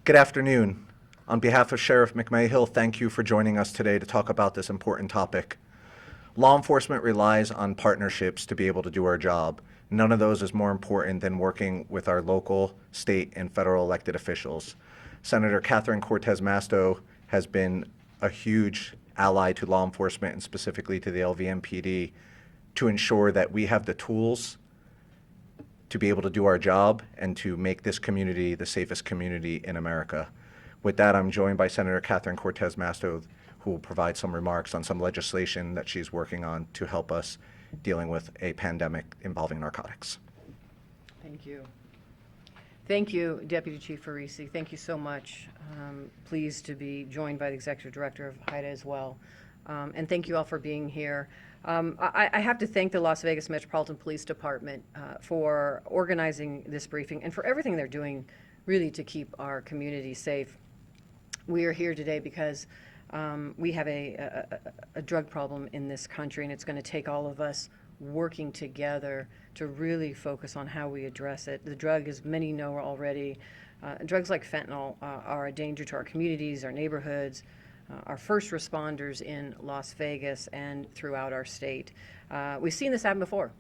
Good afternoon. On behalf of Sheriff McMahill, thank you for joining us today to talk about this important topic. Law enforcement relies on partnerships to be able to do our job. None of those is more important than working with our local, state, and federal elected officials. Senator Catherine Cortez Masto has been a huge ally to law enforcement and specifically to the LVMPD to ensure that we have the tools to be able to do our job and to make this community the safest community in America. With that, I'm joined by Senator Catherine Cortez Masto, who will provide some remarks on some legislation that she's working on to help us dealing with a pandemic involving narcotics. Thank you. Thank you, Deputy Chief Farisi. Thank you so much. Pleased to be joined by the Executive Director of HIDA as well. And thank you all for being here. I have to thank the Las Vegas Metropolitan Police Department for organizing this briefing and for everything they're doing really to keep our community safe. We are here today because we have a drug problem in this country, and it's going to take all of us working together to really focus on how we address it. The drug, as many know already, drugs like fentanyl are a danger to our communities, our neighborhoods, our first responders in Las Vegas and throughout our state. We've seen this happen before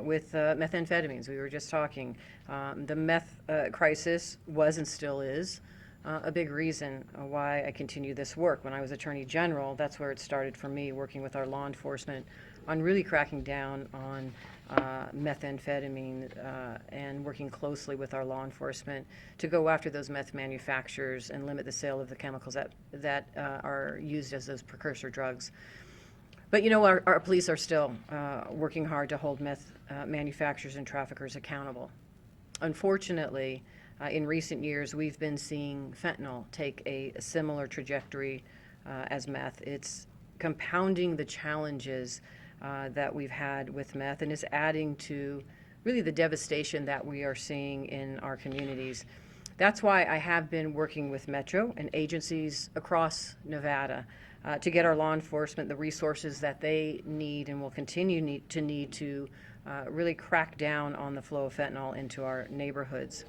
with methamphetamines. We were just talking. The meth crisis was and still is a big reason why I continue this work. When I was Attorney General, that's where it started for me, working with our law enforcement on really cracking down on methamphetamine and working closely with our law enforcement to go after those meth manufacturers and limit the sale of the chemicals that are used as those precursor drugs. But you know, our police are still working hard to hold meth manufacturers and traffickers accountable. Unfortunately, in recent years, we've been seeing fentanyl take a similar trajectory as meth. It's compounding the challenges that we've had with meth and is adding to really the devastation that we are seeing in our communities. That's why I have been working with Metro and agencies across Nevada to get our law enforcement the resources that they need and will continue to need to really crack down on the flow of fentanyl into our neighborhoods.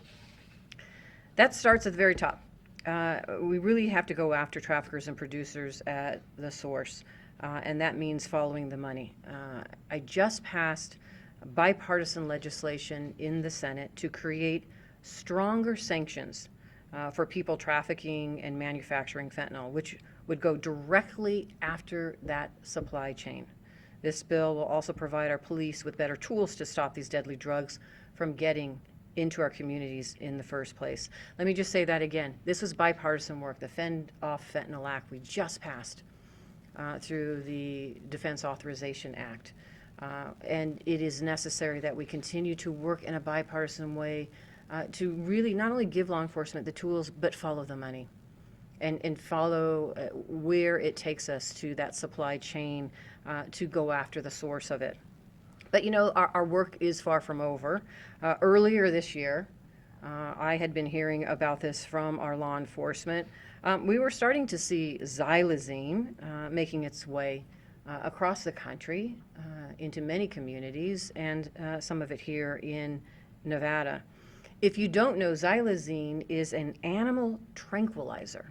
That starts at the very top. We really have to go after traffickers and producers at the source. And that means following the money. I just passed bipartisan legislation in the Senate to create stronger sanctions for people trafficking and manufacturing fentanyl, which would go directly after that supply chain. This bill will also provide our police with better tools to stop these deadly drugs from getting into our communities in the first place. Let me just say that again. This was bipartisan work. The Fend Off Fentanyl Act we just passed through the Defense Authorization Act. And it is necessary that we continue to work in a bipartisan way to really not only give law enforcement the tools, but follow the money and follow where it takes us to that supply chain to go after the source of it. But you know, our work is far from over. Earlier this year, I had been hearing about this from our law enforcement. We were starting to see xylazine making its way across the country into many communities and some of it here in Nevada. If you don't know, xylazine is an animal tranquilizer.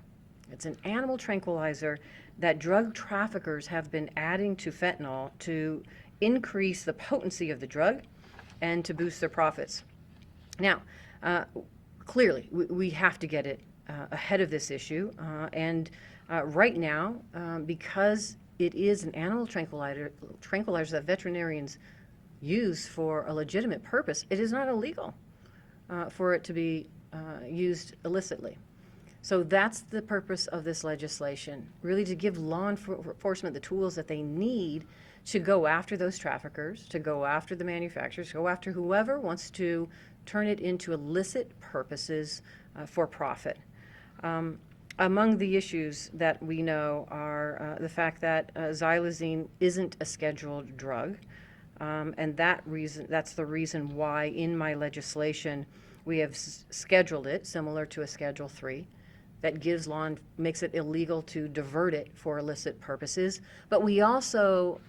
It's an animal tranquilizer that drug traffickers have been adding to fentanyl to increase the potency of the drug and to boost their profits. Now, clearly, we have to get it ahead of this issue. And right now, because it is an animal tranquilizer that veterinarians use for a legitimate purpose, it is not illegal for it to be used illicitly. So that's the purpose of this legislation, really to give law enforcement the tools that they need to go after those traffickers, to go after the manufacturers, to go after whoever wants to turn it into illicit purposes for profit. Among the issues that we know are the fact that xylazine isn't a scheduled drug, and that's the reason why in my legislation we have scheduled it similar to a Schedule 3 that makes it illegal to divert it for illicit purposes. But we also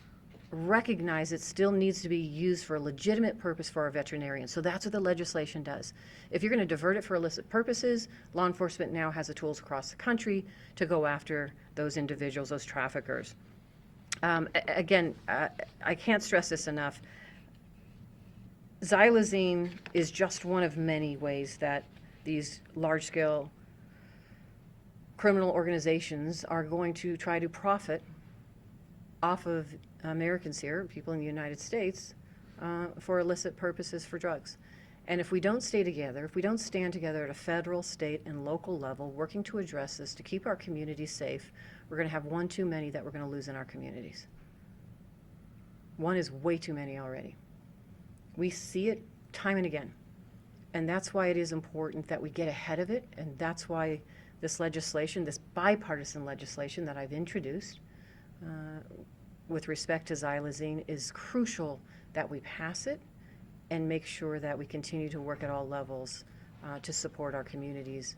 recognize it still needs to be used for a legitimate purpose for our veterinarians. So that's what the legislation does. If you're going to divert it for illicit purposes, law enforcement now has the tools across the country to go after those individuals, those traffickers. Again, I can't stress this enough. Xylazine is just one of many ways that these large-scale criminal organizations are going to try to profit off of Americans here, people in the United States, for illicit purposes for drugs. And if we don't stay together, if we don't stand together at a federal, state, and local level working to address this, to keep our communities safe, we're going to have one too many that we're going to lose in our communities. One is way too many already. We see it time and again. And that's why it is important that we get ahead of it, and that's why this legislation, this bipartisan legislation that I've introduced with respect to xylazine, is crucial that we pass it and make sure that we continue to work at all levels to support our communities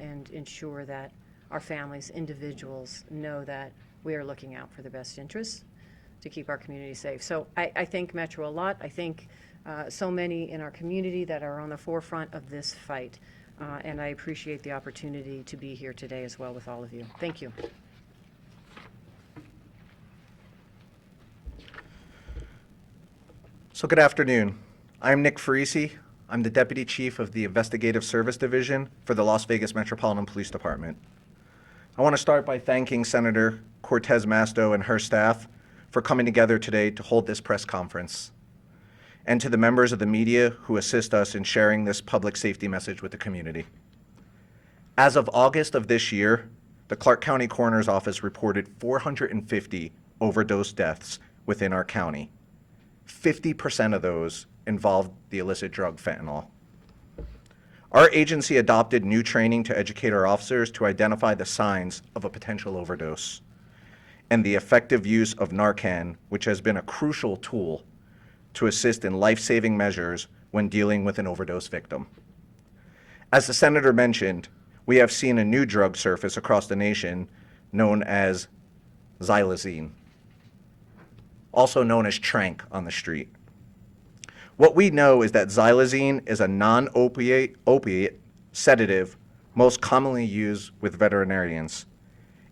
and ensure that our families, individuals, know that we are looking out for the best interests to keep our community safe. So I thank Metro a lot. I thank so many in our community that are on the forefront of this fight. And I appreciate the opportunity to be here today as well with all of you. Thank you. So good afternoon. I'm Nick Farisi. I'm the Deputy Chief of the Investigative Service Division for the Las Vegas Metropolitan Police Department. I want to start by thanking Senator Cortez Masto and her staff for coming together today to hold this press conference, and to the members of the media who assist us in sharing this public safety message with the community. As of August of this year, the Clark County Coroner's Office reported 450 overdose deaths within our county. 50% of those involved the illicit drug fentanyl. Our agency adopted new training to educate our officers to identify the signs of a potential overdose and the effective use of Narcan, which has been a crucial tool to assist in life-saving measures when dealing with an overdose victim. As the Senator mentioned, we have seen a new drug surface across the nation known as xylazine, also known as tranq on the street. What we know is that xylazine is a non-opiate sedative most commonly used with veterinarians.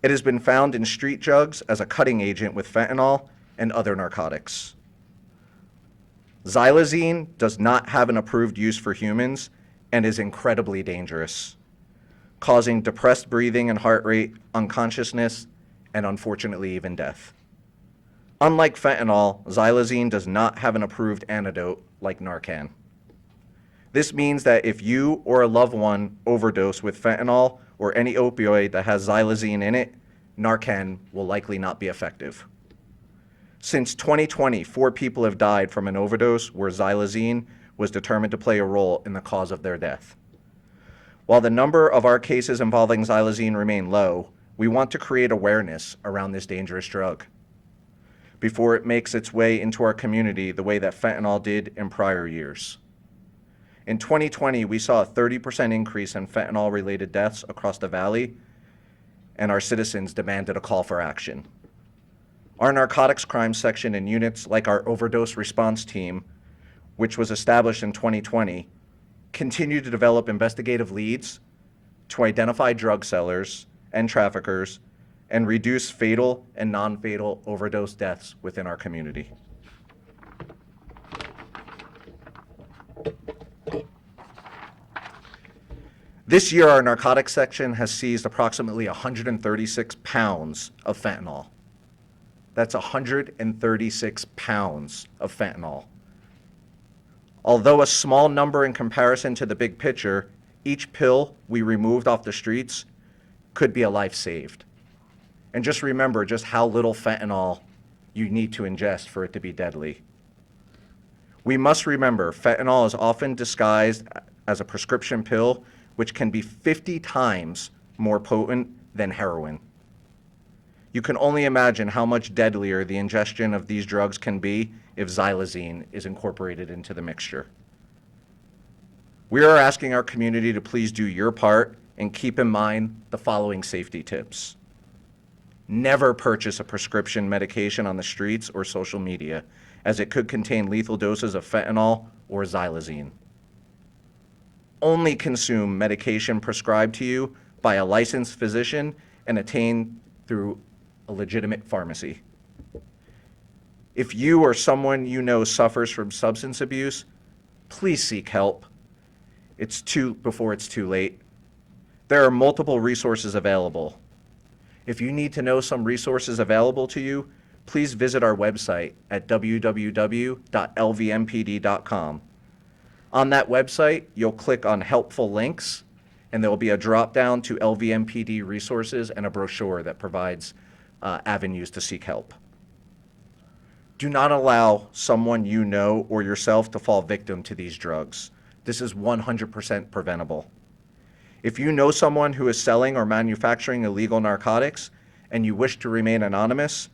It has been found in street drugs as a cutting agent with fentanyl and other narcotics. Xylazine does not have an approved use for humans and is incredibly dangerous, causing depressed breathing and heart rate, unconsciousness, and unfortunately even death. Unlike fentanyl, xylazine does not have an approved antidote like Narcan. This means that if you or a loved one overdose with fentanyl or any opioid that has xylazine in it, Narcan will likely not be effective. Since 2020, 4 people have died from an overdose where xylazine was determined to play a role in the cause of their death. While the number of our cases involving xylazine remain low, we want to create awareness around this dangerous drug before it makes its way into our community the way that fentanyl did in prior years. In 2020, we saw a 30% increase in fentanyl-related deaths across the valley, and our citizens demanded a call for action. Our narcotics crime section and units like our overdose response team, which was established in 2020, continue to develop investigative leads to identify drug sellers and traffickers and reduce fatal and non-fatal overdose deaths within our community. This year, our narcotics section has seized approximately 136 pounds of fentanyl. That's 136 pounds of fentanyl. Although a small number in comparison to the big picture, each pill we removed off the streets could be a life saved. And just remember just how little fentanyl you need to ingest for it to be deadly. We must remember fentanyl is often disguised as a prescription pill, which can be 50 times more potent than heroin. You can only imagine how much deadlier the ingestion of these drugs can be if xylazine is incorporated into the mixture. We are asking our community to please do your part and keep in mind the following safety tips. Never purchase a prescription medication on the streets or social media, as it could contain lethal doses of fentanyl or xylazine. Only consume medication prescribed to you by a licensed physician and obtained through a legitimate pharmacy. If you or someone you know suffers from substance abuse, please seek help. Before it's too late. There are multiple resources available. If you need to know some resources available to you, please visit our website at www.lvmpd.com. On that website, you'll click on helpful links, and there will be a drop down to LVMPD resources and a brochure that provides avenues to seek help. Do not allow someone you know or yourself to fall victim to these drugs. This is 100% preventable. If you know someone who is selling or manufacturing illegal narcotics and you wish to remain anonymous,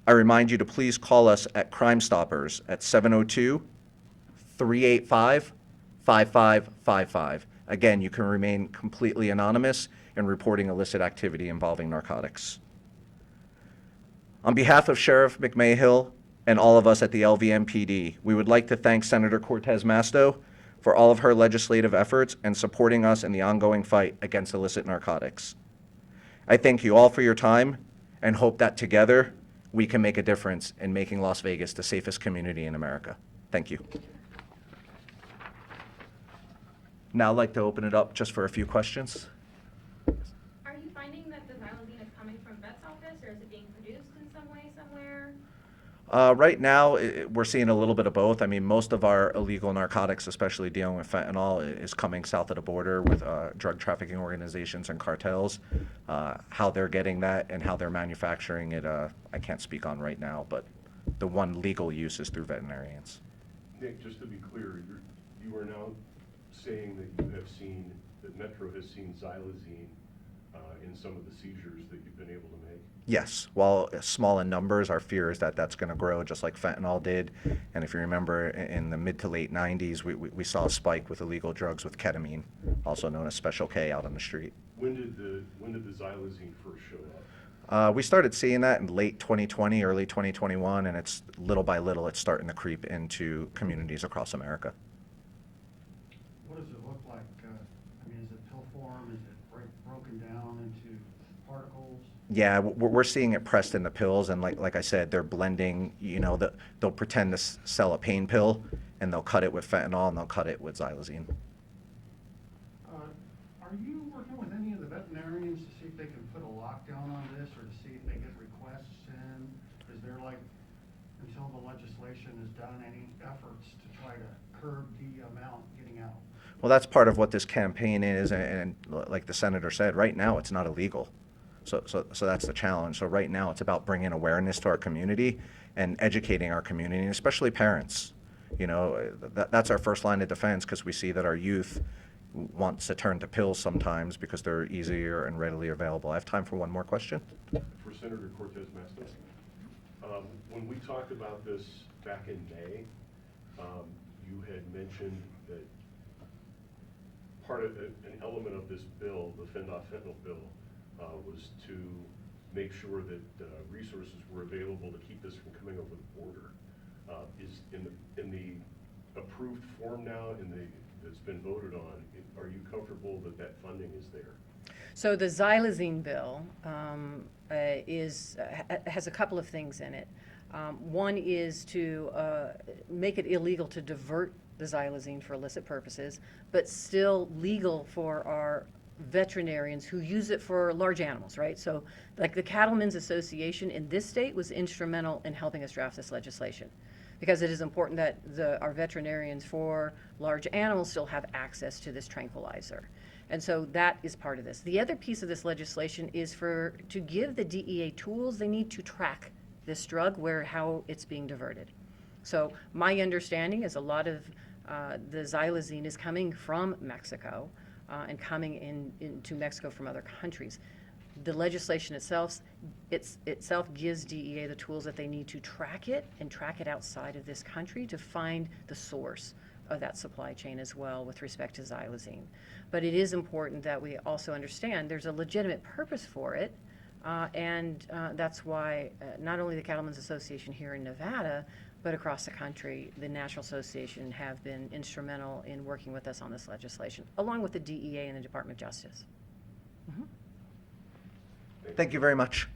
I remind you to please call us at Crime Stoppers at 702-385-5555. Again, you can remain completely anonymous in reporting illicit activity involving narcotics. On behalf of Sheriff McMahill and all of us at the LVMPD, we would like to thank Senator Cortez Masto for all of her legislative efforts and supporting us in the ongoing fight against illicit narcotics. I thank you all for your time and hope that together we can make a difference in making Las Vegas the safest community in America. Thank you. Now I'd like to open it up just for a few questions. Are you finding that the xylazine is coming from vet's office, or is it being produced in some way somewhere? Right now, we're seeing a little bit of both. I mean, most of our illegal narcotics, especially dealing with fentanyl, is coming south of the border with drug trafficking organizations and cartels. How they're getting that and how they're manufacturing it, I can't speak on right now, but the one legal use is through veterinarians. Nick, just to be clear, you are now saying that you have seen, that Metro has seen xylazine in some of the seizures that you've been able to make? Yes, while small in numbers, our fear is that that's going to grow just like fentanyl did. And if you remember, in the mid to late 90s, we saw a spike with illegal drugs with ketamine, also known as Special K, out on the street. When did the xylazine first show up? We started seeing that in late 2020, early 2021, and it's little by little, it's starting to creep into communities across America. What does it look like? I mean, is it pill form? Is it broken down into particles? Yeah, we're seeing it pressed into pills, and like I said, they're blending. You know, they'll pretend to sell a pain pill, and they'll cut it with fentanyl, and they'll cut it with xylazine. Are you working with any of the veterinarians to see if they can put a lockdown on this, or to see if they get requests in? Is there, like, until the legislation is done, any efforts to try to curb the amount getting out? Well, that's part of what this campaign is, and like the senator said, right now it's not illegal. So that's the challenge. So right now it's about bringing awareness to our community and educating our community, and especially parents. You know, that's our first line of defense, because we see that our youth wants to turn to pills sometimes because they're easier and readily available. I have time for one more question. For Senator Cortez Masto, when we talked about this back in May, you had mentioned that part of an element of this bill, the fentanyl bill, was to make sure that resources were available to keep this from coming over the border. Is in the approved form now, that's been voted on, are you comfortable that funding is there? So the xylazine bill has a couple of things in it. One is to make it illegal to divert the xylazine for illicit purposes, but still legal for our veterinarians who use it for large animals, right? So like the Cattlemen's Association in this state was instrumental in helping us draft this legislation, because it is important that our veterinarians for large animals still have access to this tranquilizer. And so that is part of this. The other piece of this legislation is to give the DEA tools they need to track this drug, how it's being diverted. So my understanding is a lot of the xylazine is coming from Mexico and coming into Mexico from other countries. The legislation itself gives DEA the tools that they need to track it and track it outside of this country to find the source of that supply chain as well with respect to xylazine. But it is important that we also understand there's a legitimate purpose for it, And that's why not only the Cattlemen's Association here in Nevada, but across the country, the National Association have been instrumental in working with us on this legislation, along with the DEA and the Department of Justice. Thank you very much.